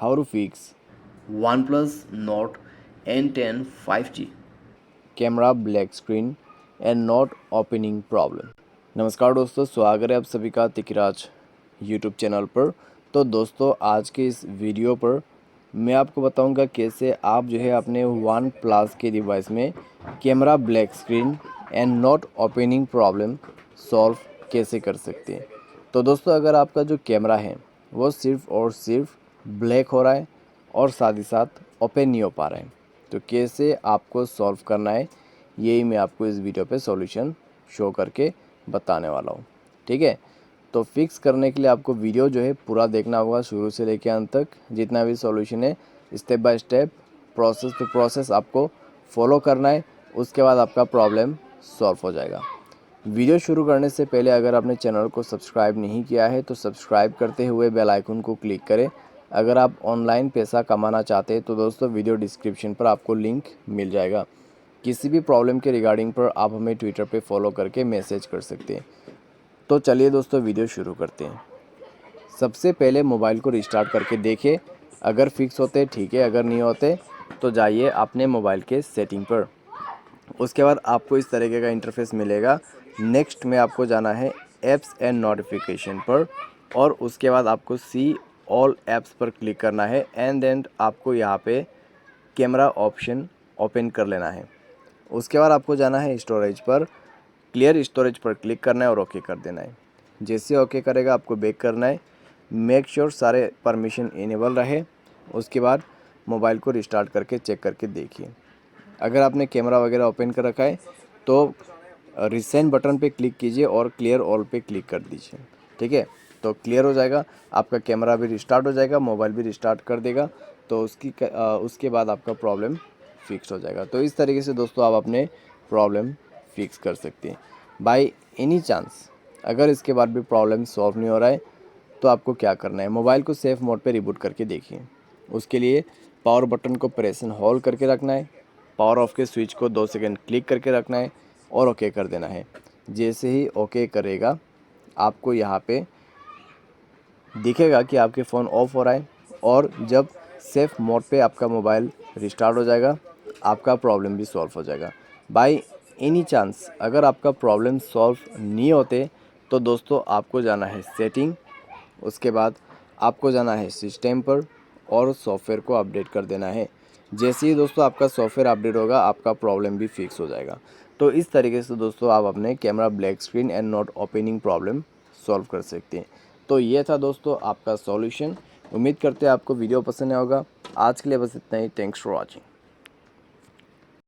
how to fix OnePlus Nord N10 5G camera black screen and not opening problem. नमस्कार दोस्तों, स्वागत है आप सभी का तिकराज यूट्यूब चैनल पर। तो दोस्तों, आज के इस वीडियो पर मैं आपको बताऊंगा कैसे आप जो है अपने वन प्लस के डिवाइस में camera black screen and not opening problem solve कैसे कर सकते हैं। तो दोस्तों, अगर आपका जो कैमरा है वो सिर्फ़ और सिर्फ ब्लैक हो रहा है और साथ ही साथ ओपन नहीं हो पा रहा है, तो कैसे आपको सॉल्व करना है यही मैं आपको इस वीडियो पे सॉल्यूशन शो करके बताने वाला हूँ। ठीक है, तो फिक्स करने के लिए आपको वीडियो जो है पूरा देखना होगा शुरू से लेकर अंत तक। जितना भी सॉल्यूशन है step by step process to process आपको फॉलो करना है, उसके बाद आपका प्रॉब्लम सॉल्व हो जाएगा। वीडियो शुरू करने से पहले अगर आपने चैनल को सब्सक्राइब नहीं किया है तो सब्सक्राइब करते हुए बेल आइकन को क्लिक करें। अगर आप ऑनलाइन पैसा कमाना चाहते हैं तो दोस्तों वीडियो डिस्क्रिप्शन पर आपको लिंक मिल जाएगा। किसी भी प्रॉब्लम के रिगार्डिंग पर आप हमें ट्विटर पे फॉलो करके मैसेज कर सकते हैं। तो चलिए दोस्तों, वीडियो शुरू करते हैं। सबसे पहले मोबाइल को रिस्टार्ट करके देखिए, अगर फिक्स होते ठीक है, अगर नहीं होते तो जाइए अपने मोबाइल के सेटिंग पर। उसके बाद आपको इस तरीके का इंटरफेस मिलेगा। नेक्स्ट में आपको जाना है ऐप्स एंड नोटिफिकेशन पर और उसके बाद आपको सी ऑल ऐप्स पर क्लिक करना है एंड देन आपको यहाँ पे कैमरा ऑप्शन ओपन कर लेना है। उसके बाद आपको जाना है स्टोरेज पर, क्लियर स्टोरेज पर क्लिक करना है और ओके कर देना है। जैसे ओके करेगा आपको बैक करना है। मेक श्योर सारे परमिशन इनेबल रहे। उसके बाद मोबाइल को रिस्टार्ट करके चेक करके देखिए। अगर आपने कैमरा वगैरह ओपन कर रखा है तो रिसेंट बटन पे क्लिक कीजिए और क्लियर ऑल पे क्लिक कर दीजिए। ठीक है, तो क्लियर हो जाएगा, आपका कैमरा भी रिस्टार्ट हो जाएगा, मोबाइल भी रिस्टार्ट कर देगा। तो उसके बाद आपका प्रॉब्लम फिक्स हो जाएगा। तो इस तरीके से दोस्तों आप अपने प्रॉब्लम फिक्स कर सकते हैं। बाय एनी चांस अगर इसके बाद भी प्रॉब्लम सॉल्व नहीं हो रहा है तो आपको क्या करना है, मोबाइल को सेफ मोड पे रिबूट करके देखिए। उसके लिए पावर बटन को प्रेस एंड होल्ड करके रखना है, पावर ऑफ के स्विच को 2 सेकंड क्लिक करके रखना है और ओके कर देना है। जैसे ही ओके करेगा आपको यहाँ पे दिखेगा कि आपके फ़ोन ऑफ हो रहा है और जब सेफ मोड पे आपका मोबाइल रिस्टार्ट हो जाएगा आपका प्रॉब्लम भी सॉल्व हो जाएगा। बाय एनी चांस अगर आपका प्रॉब्लम सॉल्व नहीं होते तो दोस्तों आपको जाना है सेटिंग, उसके बाद आपको जाना है सिस्टम पर और सॉफ्टवेयर को अपडेट कर देना है। जैसे ही दोस्तों आपका सॉफ्टवेयर अपडेट होगा आपका प्रॉब्लम भी फिक्स हो जाएगा। तो इस तरीके से दोस्तों आप अपने camera black screen and not opening problem solve कर सकते हैं। तो ये था दोस्तों आपका सॉल्यूशन। उम्मीद करते हैं आपको वीडियो पसंद आया होगा। आज के लिए बस इतना ही। Thanks for watching.